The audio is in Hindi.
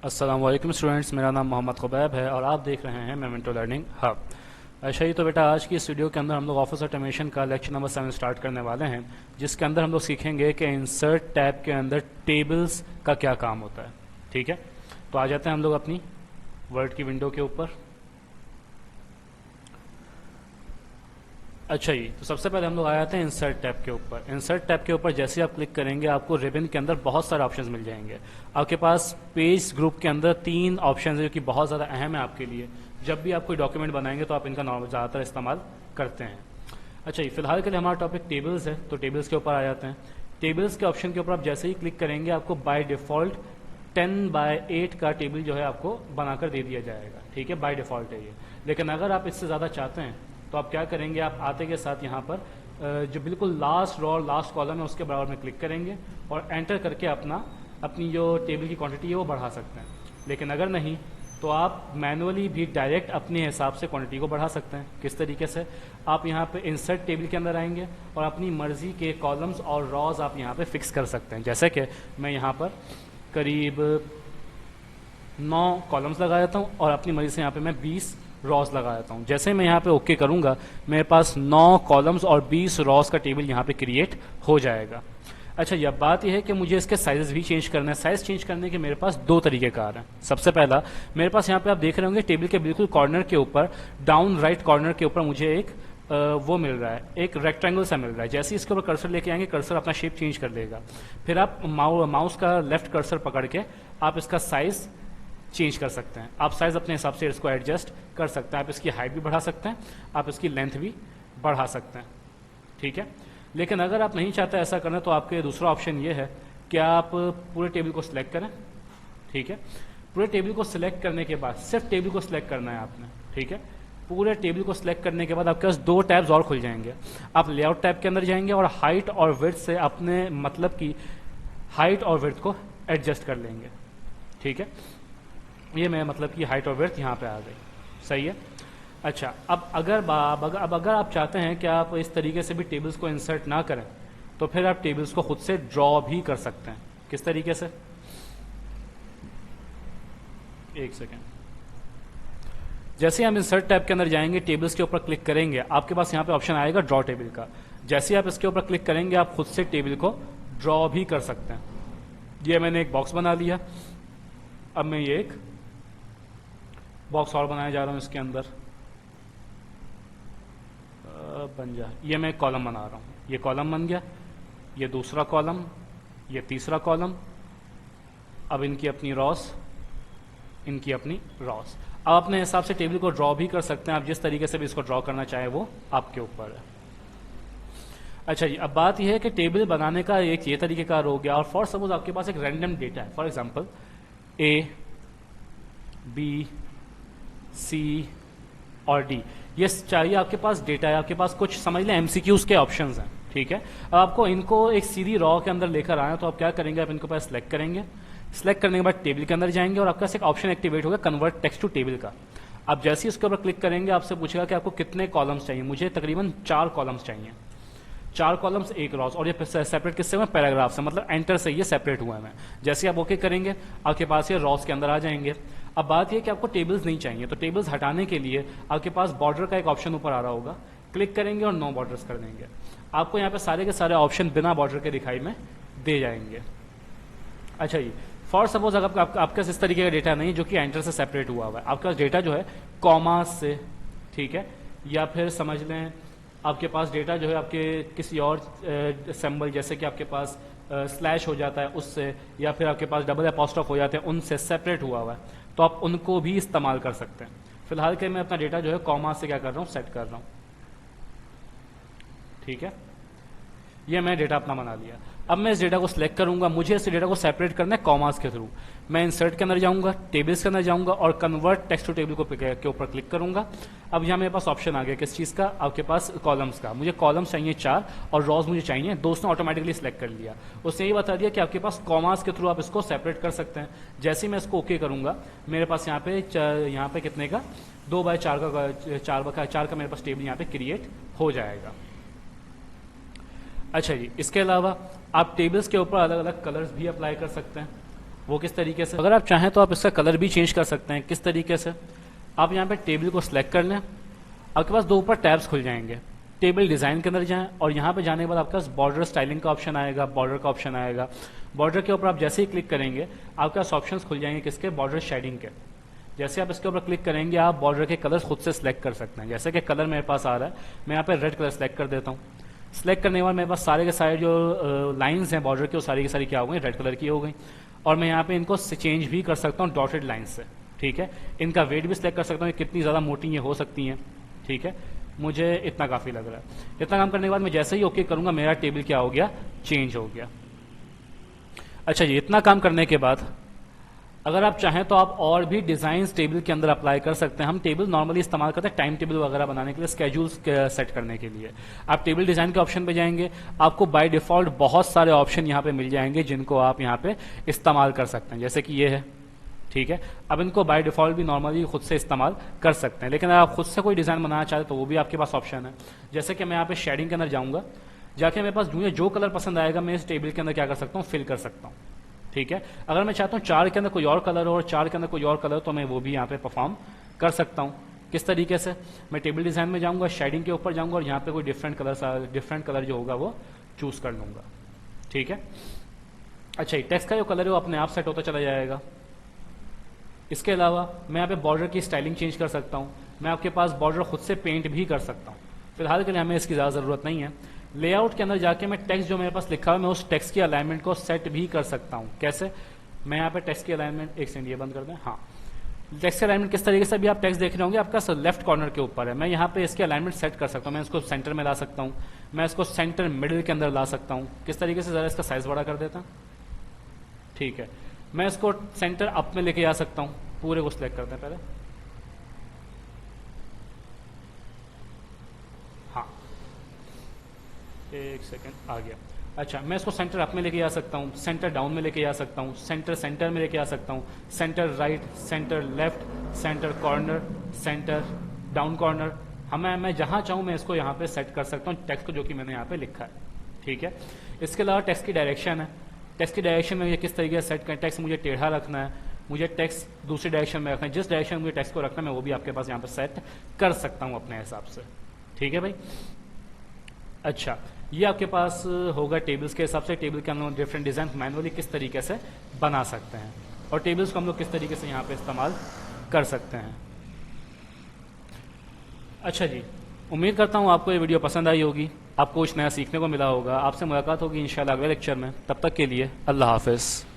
अस्सलाम वालेकुम स्टूडेंट्स, मेरा नाम मोहम्मद खुबैब है और आप देख रहे हैं मोमेंटो लर्निंग हब। अच्छा ही तो बेटा, आज की इस वीडियो के अंदर हम लोग ऑफिस ऑटोमेशन का लेक्चर नंबर 7 स्टार्ट करने वाले हैं, जिसके अंदर हम लोग सीखेंगे कि इंसर्ट टैब के अंदर टेबल्स का क्या काम होता है। ठीक है, तो आ जाते हैं हम लोग अपनी वर्ड की विंडो के ऊपर। अच्छा जी, तो सबसे पहले हम लोग आ जाते हैं इंसर्ट टैब के ऊपर। इंसर्ट टैब के ऊपर जैसे आप क्लिक करेंगे आपको रिबन के अंदर बहुत सारे ऑप्शंस मिल जाएंगे। आपके पास पेज ग्रुप के अंदर 3 ऑप्शंस है जो कि बहुत ज़्यादा अहम है आपके लिए। जब भी आप कोई डॉक्यूमेंट बनाएंगे तो आप इनका ज़्यादातर इस्तेमाल करते हैं। अच्छा जी, फिलहाल के लिए हमारा टॉपिक टेबल्स है, तो टेबल्स के ऊपर आ जाते हैं। टेबल्स के ऑप्शन के ऊपर आप जैसे ही क्लिक करेंगे आपको बाय डिफ़ॉल्ट 10x8 का टेबल जो है आपको बनाकर दे दिया जाएगा। ठीक है, बाय डिफ़ॉल्ट है ये। लेकिन अगर आप इससे ज़्यादा चाहते हैं तो आप क्या करेंगे, आप आते के साथ यहाँ पर जो बिल्कुल लास्ट रो और लास्ट कॉलम है उसके बराबर में क्लिक करेंगे और एंटर करके अपनी जो टेबल की क्वांटिटी है वो बढ़ा सकते हैं। लेकिन अगर नहीं तो आप मैनुअली भी डायरेक्ट अपने हिसाब से क्वांटिटी को बढ़ा सकते हैं। किस तरीके से, आप यहाँ पे इंसर्ट टेबल के अंदर आएंगे और अपनी मर्जी के कॉलम्स और रॉज आप यहाँ पे फिक्स कर सकते हैं। जैसे कि मैं यहाँ पर करीब 9 कॉलम्स लगा देता हूँ और अपनी मर्जी से यहाँ पे मैं 20 रॉस लगा देता हूँ। जैसे मैं यहाँ पे ओके करूँगा मेरे पास 9 कॉलम्स और 20 रॉस का टेबल यहाँ पे क्रिएट हो जाएगा। अच्छा, यह बात यह है कि मुझे इसके साइजेस भी चेंज करना है। साइज चेंज करने के मेरे पास 2 तरीकेकार हैं। सबसे पहला, मेरे पास यहाँ पे आप देख रहे होंगे टेबल के बिल्कुल कॉर्नर के ऊपर, डाउन राइट कॉर्नर के ऊपर मुझे एक वो मिल रहा है, एक रेक्टेंगल सा मिल रहा है। जैसे ही इसके ऊपर कर्सर लेके आएंगे कर्सर अपना शेप चेंज कर देगा। फिर आप माउस का लेफ्ट कर्सर पकड़ के आप इसका साइज चेंज कर सकते हैं। आप साइज अपने हिसाब से इसको एडजस्ट कर सकते हैं। आप इसकी हाइट भी बढ़ा सकते हैं, आप इसकी लेंथ भी बढ़ा सकते हैं। ठीक है, लेकिन अगर आप नहीं चाहते ऐसा करना तो आपके दूसरा ऑप्शन ये है कि आप पूरे टेबल को सिलेक्ट करें। ठीक है, पूरे टेबल को सिलेक्ट करने के बाद सिर्फ टेबल को सिलेक्ट करना है आपने। ठीक है, पूरे टेबल को सिलेक्ट करने के बाद आपके पास 2 टैब्स और खुल जाएंगे। आप लेआउट टैब के अंदर जाएंगे और हाइट और विड्थ से अपने मतलब की हाइट और विड्थ को एडजस्ट कर लेंगे। ठीक है, ये मैं मतलब की हाइट और विड्थ यहाँ पे आ गई। सही है। अच्छा, अब अगर आप चाहते हैं कि आप इस तरीके से भी टेबल्स को इंसर्ट ना करें तो फिर आप टेबल्स को खुद से ड्रॉ भी कर सकते हैं। किस तरीके से, एक सेकेंड। जैसे ही हम इंसर्ट टैब के अंदर जाएंगे टेबल्स के ऊपर क्लिक करेंगे, आपके पास यहाँ पे ऑप्शन आएगा ड्रॉ टेबल का। जैसे ही आप इसके ऊपर क्लिक करेंगे आप खुद से टेबल को ड्रॉ भी कर सकते हैं। ये मैंने एक बॉक्स बना लिया, अब मैं ये एक बॉक्स और बनाया जा रहा हूं इसके अंदर, बन जाए। ये मैं एक कॉलम बना रहा हूं, ये कॉलम बन गया, ये दूसरा कॉलम, ये तीसरा कॉलम। अब इनकी अपनी रॉस, इनकी अपनी रॉस। अब अपने हिसाब से टेबल को ड्रॉ भी कर सकते हैं। आप जिस तरीके से भी इसको ड्रॉ करना चाहे वो आपके ऊपर है। अच्छा जी, अब बात यह है कि टेबल बनाने का एक ये तरीकेकार हो गया और फॉर सपोज आपके पास एक रैंडम डेटा है, फॉर एग्जांपल ए, बी, सी और डी, ये चाहिए आपके पास डेटा है। आपके पास कुछ समझ लें एमसीक्यूज के ऑप्शंस हैं। ठीक है, अब आपको इनको एक सीधी रॉ के अंदर लेकर आए तो आप क्या करेंगे, आप इनको पास सिलेक्ट करेंगे। सिलेक्ट करने के बाद टेबल के अंदर जाएंगे और आपके पास एक ऑप्शन एक्टिवेट होगा कन्वर्ट टेक्स्ट टू टेबल का। आप जैसे ही इसके ऊपर क्लिक करेंगे आपसे पूछेगा कि आपको कितने कॉलम्स चाहिए। मुझे तकरीबन 4 कॉलम्स चाहिए, 4 कॉलम्स 1 रॉस। और ये सेपरेट किससे हुआ, पैराग्राफ से, मतलब एंटर से ये सेपरेट हुआ है। मैं जैसे आप ओके करेंगे आपके पास ये रॉस के अंदर आ जाएंगे। अब बात ये कि आपको टेबल्स नहीं चाहिए, तो टेबल्स हटाने के लिए आपके पास बॉर्डर का एक ऑप्शन ऊपर आ रहा होगा, क्लिक करेंगे और नो बॉर्डर्स कर देंगे। आपको यहाँ पे सारे के सारे ऑप्शन बिना बॉर्डर के दिखाई में दे जाएंगे। अच्छा जी, फॉर सपोज अगर आपके पास इस तरीके का डेटा नहीं जो कि एंटर से सेपरेट हुआ हुआ है, आपके पास डेटा जो है कॉमा से, ठीक है, या फिर समझ लें आपके पास डेटा जो है आपके किसी और सिंबल जैसे कि आपके पास स्लैश हो जाता है उससे, या फिर आपके पास डबल एपोस्ट्रोफ हो जाते हैं उनसे सेपरेट हुआ हुआ है, तो आप उनको भी इस्तेमाल कर सकते हैं। फिलहाल के मैं अपना डेटा जो है कॉमा से क्या कर रहा हूँ, सेट कर रहा हूँ। ठीक है, ये मैं डेटा अपना बना लिया। अब मैं इस डेटा को सिलेक्ट करूंगा, मुझे इस डेटा को सेपरेट करना है कॉमास के थ्रू। मैं इंसर्ट के अंदर जाऊंगा, टेबल्स के अंदर जाऊंगा और कन्वर्ट टेक्स्ट टू टेबल के ऊपर क्लिक करूंगा। अब यहाँ मेरे पास ऑप्शन आ गया किस चीज़ का, आपके पास कॉलम्स का। मुझे कॉलम्स चाहिए 4 और रॉज मुझे चाहिए, दोस्तों ऑटोमेटिकली सिलेक्ट कर लिया। उसने ये बता दिया कि आपके पास कॉमास के थ्रू आप इसको सेपरेट कर सकते हैं। जैसे ही मैं इसको ओके करूंगा मेरे पास यहाँ पे कितने का 2x4 का मेरे पास टेबल यहाँ पे क्रिएट हो जाएगा। अच्छा जी, इसके अलावा आप टेबल्स के ऊपर अलग अलग कलर्स भी अप्लाई कर सकते हैं। वो किस तरीके से, अगर आप चाहें तो आप इसका कलर भी चेंज कर सकते हैं। किस तरीके से, आप यहाँ पे टेबल को सिलेक्ट कर लें, आपके पास दो ऊपर टैब्स खुल जाएंगे। टेबल डिज़ाइन के अंदर जाएं और यहाँ पे जाने के बाद आपके पास बॉर्डर स्टाइलिंग का ऑप्शन आएगा, बॉर्डर का ऑप्शन आएगा। बॉर्डर के ऊपर आप जैसे ही क्लिक करेंगे आपके पास ऑप्शंस खुल जाएंगे किसके, बॉर्डर शेडिंग के। जैसे आप इसके ऊपर क्लिक करेंगे आप बॉर्डर के कलर्स खुद से सिलेक्ट कर सकते हैं। जैसे कि कलर मेरे पास आ रहा है, मैं यहाँ पे रेड कलर सेलेक्ट कर देता हूँ। सेलेक्ट करने के बाद मेरे पास सारे के सारे जो लाइंस हैं बॉर्डर के वो सारी की सारी क्या हो गई, रेड कलर की हो गई। और मैं यहाँ पे इनको चेंज भी कर सकता हूँ डॉटेड लाइन से, ठीक है। इनका वेट भी सिलेक्ट कर सकता हूँ कितनी ज़्यादा मोटी ये हो सकती हैं, ठीक है। मुझे इतना काफ़ी लग रहा है। इतना काम करने के बाद मैं जैसे ही ओके करूँगा मेरा टेबल क्या हो गया, चेंज हो गया। अच्छा जी, इतना काम करने के बाद अगर आप चाहें तो आप और भी डिजाइन टेबल के अंदर अप्लाई कर सकते हैं। हम टेबल नॉर्मली इस्तेमाल करते हैं टाइम टेबल वगैरह बनाने के लिए, स्केड्यूल्स सेट करने के लिए। आप टेबल डिजाइन के ऑप्शन पे जाएंगे, आपको बाय डिफॉल्ट बहुत सारे ऑप्शन यहाँ पे मिल जाएंगे जिनको आप यहाँ पे इस्तेमाल कर सकते हैं। जैसे कि ये है, ठीक है। अब इनको बाय डिफॉल्ट भी नॉर्मली खुद से इस्तेमाल कर सकते हैं, लेकिन अगर आप खुद से कोई डिजाइन बनाना चाहते तो वो भी आपके पास ऑप्शन है। जैसे कि मैं यहाँ पे शेडिंग के अंदर जाऊँगा, जाके मेरे पास मुझे जो कलर पसंद आएगा मैं इस टेबल के अंदर क्या कर सकता हूँ, फिल कर सकता हूँ, ठीक है। अगर मैं चाहता हूँ 4 के अंदर कोई और कलर हो और 4 के अंदर कोई और कलर हो तो मैं वो भी यहाँ पे परफॉर्म कर सकता हूँ। किस तरीके से, मैं टेबल डिजाइन में जाऊँगा, शेडिंग के ऊपर जाऊँगा और यहाँ पे कोई डिफरेंट कलर जो होगा वो चूज कर लूँगा, ठीक है। अच्छा, टेक्स्ट का जो कलर है वो अपने आप सेट होता चला जाएगा। इसके अलावा मैं यहाँ पे बॉर्डर की स्टाइलिंग चेंज कर सकता हूँ। मैं आपके पास बॉर्डर खुद से पेंट भी कर सकता हूँ। फिलहाल के लिए हमें इसकी ज़्यादा ज़रूरत नहीं है। लेआउट के अंदर जाके मैं टेक्स्ट जो मेरे पास लिखा हुआ है मैं उस टेक्स्ट की अलाइनमेंट को सेट भी कर सकता हूँ। कैसे, मैं यहाँ पे टेक्स्ट की अलाइनमेंट, एक सेकंड ये बंद कर दें, हाँ। टेक्स्ट की अलाइनमेंट किस तरीके से भी आप टेक्स्ट देख रहे होंगे आपका लेफ्ट कॉर्नर के ऊपर है। मैं यहाँ पे इसकी अलाइनमेंट सेट कर सकता हूँ। मैं इसको सेंटर में ला सकता हूँ, मैं इसको सेंटर मिडिल के अंदर ला सकता हूँ। किस तरीके से, ज़रा इसका साइज बड़ा कर देता हूँ, ठीक है। मैं इसको सेंटर अप में लेके आ सकता हूँ। पूरे को सिलेक्ट करते हैं पहले, हाँ, एक सेकंड आ गया। अच्छा, मैं इसको सेंटर अप में लेके आ सकता हूँ, सेंटर डाउन में लेके आ सकता हूँ, सेंटर में लेके आ सकता हूँ, centre right, centre left, centre corner, centre down corner. मैं जहाँ चाहूँ मैं इसको यहाँ पे सेट कर सकता हूँ टेक्स्ट को जो कि मैंने यहाँ पे लिखा है, ठीक है। इसके अलावा टेक्स्ट की डायरेक्शन है। टेक्स्ट की डायरेक्शन में मुझे किस तरीके से सेट करें, टेक्स्ट मुझे टेढ़ा रखना है, मुझे टेक्स्ट दूसरी डायरेक्शन में रखना है, जिस डायरेक्शन में मुझे टेक्स्ट को रखना है मैं वो भी आपके पास यहाँ पे सेट कर सकता हूँ अपने हिसाब से, ठीक है भाई। अच्छा, ये आपके पास होगा टेबल्स के हिसाब से। टेबल के हम लोग डिफरेंट डिजाइन मैनुअली किस तरीके से बना सकते हैं और टेबल्स को हम लोग किस तरीके से यहाँ पे इस्तेमाल कर सकते हैं। अच्छा जी, उम्मीद करता हूँ आपको ये वीडियो पसंद आई होगी, आपको कुछ नया सीखने को मिला होगा। आपसे मुलाकात होगी इंशाल्लाह अगले लेक्चर में। तब तक के लिए अल्लाह हाफिज़।